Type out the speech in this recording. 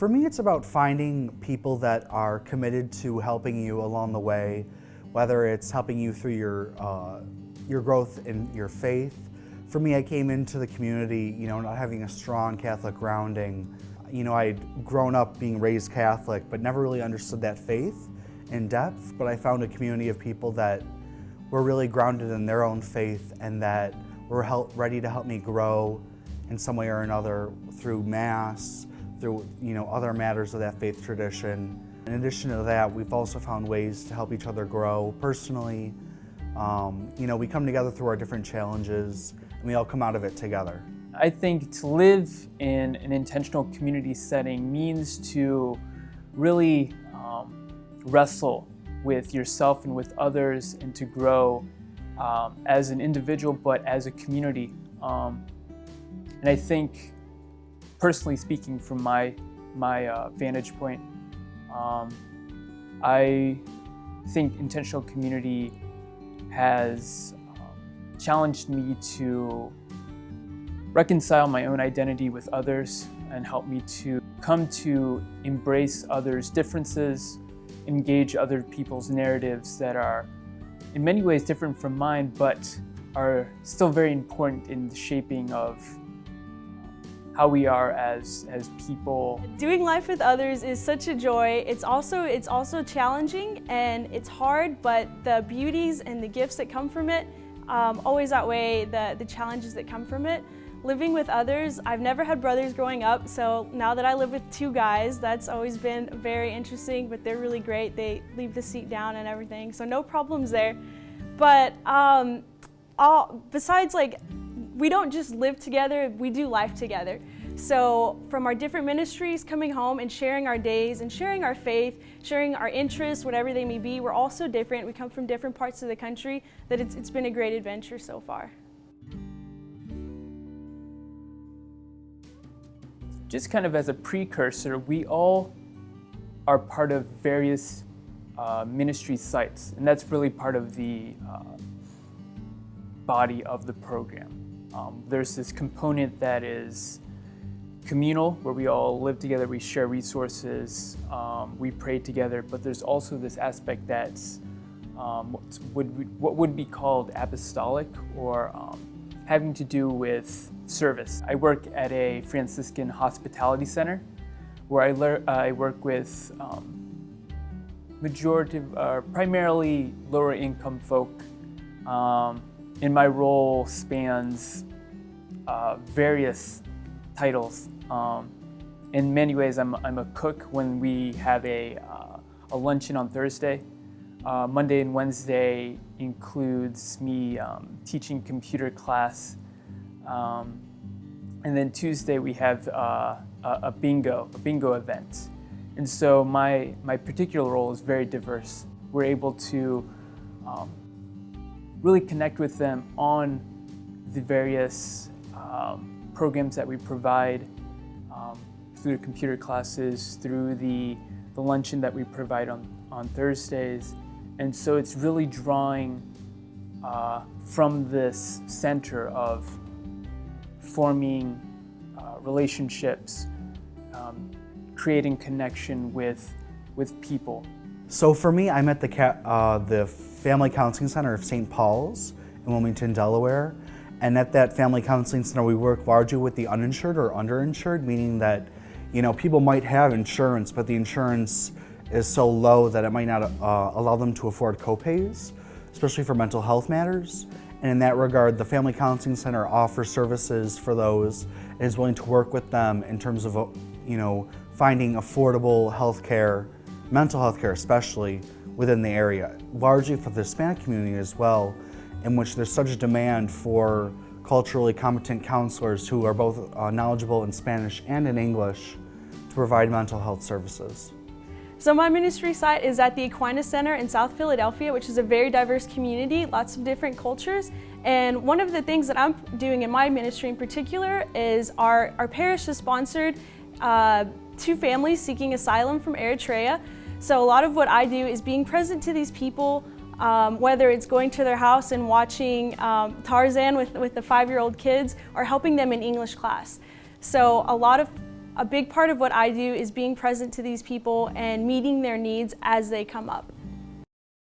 For me, it's about finding people that are committed to helping you along the way, whether it's helping you through your growth in your faith. For me, I came into the community, not having a strong Catholic grounding. I'd grown up being raised Catholic, but never really understood that faith in depth. But I found a community of people that were really grounded in their own faith and that were ready to help me grow in some way or another through Mass, through other matters of that faith tradition. In addition to that, we've also found ways to help each other grow personally. We come together through our different challenges, and we all come out of it together. I think to live in an intentional community setting means to really wrestle with yourself and with others, and to grow as an individual, but as a community. And I think, personally speaking, from my vantage point, I think intentional community has challenged me to reconcile my own identity with others and help me to come to embrace others' differences, engage other people's narratives that are in many ways different from mine, but are still very important in the shaping of how we are as people. Doing life with others is such a joy. It's also challenging and it's hard, but the beauties and the gifts that come from it always outweigh the challenges that come from it. Living with others, I've never had brothers growing up, so now that I live with two guys, that's always been very interesting, but they're really great. They leave the seat down and everything, so no problems there. But besides, we don't just live together, we do life together. So from our different ministries, coming home and sharing our days and sharing our faith, sharing our interests, whatever they may be, we're all so different. We come from different parts of the country, that it's been a great adventure so far. Just kind of as a precursor, we all are part of various ministry sites, and that's really part of the body of the program. There's this component that is communal, where we all live together, we share resources, we pray together, but there's also this aspect that's what would be called apostolic, or having to do with service. I work at a Franciscan hospitality center where I work with primarily lower income folk. And my role spans various titles. In many ways, I'm a cook when we have a luncheon on Thursday. Monday and Wednesday includes me teaching computer class. And then Tuesday we have a bingo event. And so my particular role is very diverse. We're able to really connect with them on the various programs that we provide, through the computer classes, through the luncheon that we provide on Thursdays. And so it's really drawing from this center of forming relationships, creating connection with people. So for me, I'm at the Family Counseling Center of St. Paul's in Wilmington, Delaware. And at that Family Counseling Center, we work largely with the uninsured or underinsured, meaning that people might have insurance, but the insurance is so low that it might not allow them to afford copays, especially for mental health matters. And in that regard, the Family Counseling Center offers services for those and is willing to work with them in terms of, finding affordable health care, mental health care especially, within the area, largely for the Hispanic community as well, in which there's such a demand for culturally competent counselors who are both knowledgeable in Spanish and in English to provide mental health services. So my ministry site is at the Aquinas Center in South Philadelphia, which is a very diverse community, lots of different cultures. And one of the things that I'm doing in my ministry in particular is our parish has sponsored 2 families seeking asylum from Eritrea. So a lot of what I do is being present to these people, whether it's going to their house and watching Tarzan with the 5-year-old kids, or helping them in English class. So a lot of a big part of what I do is being present to these people and meeting their needs as they come up.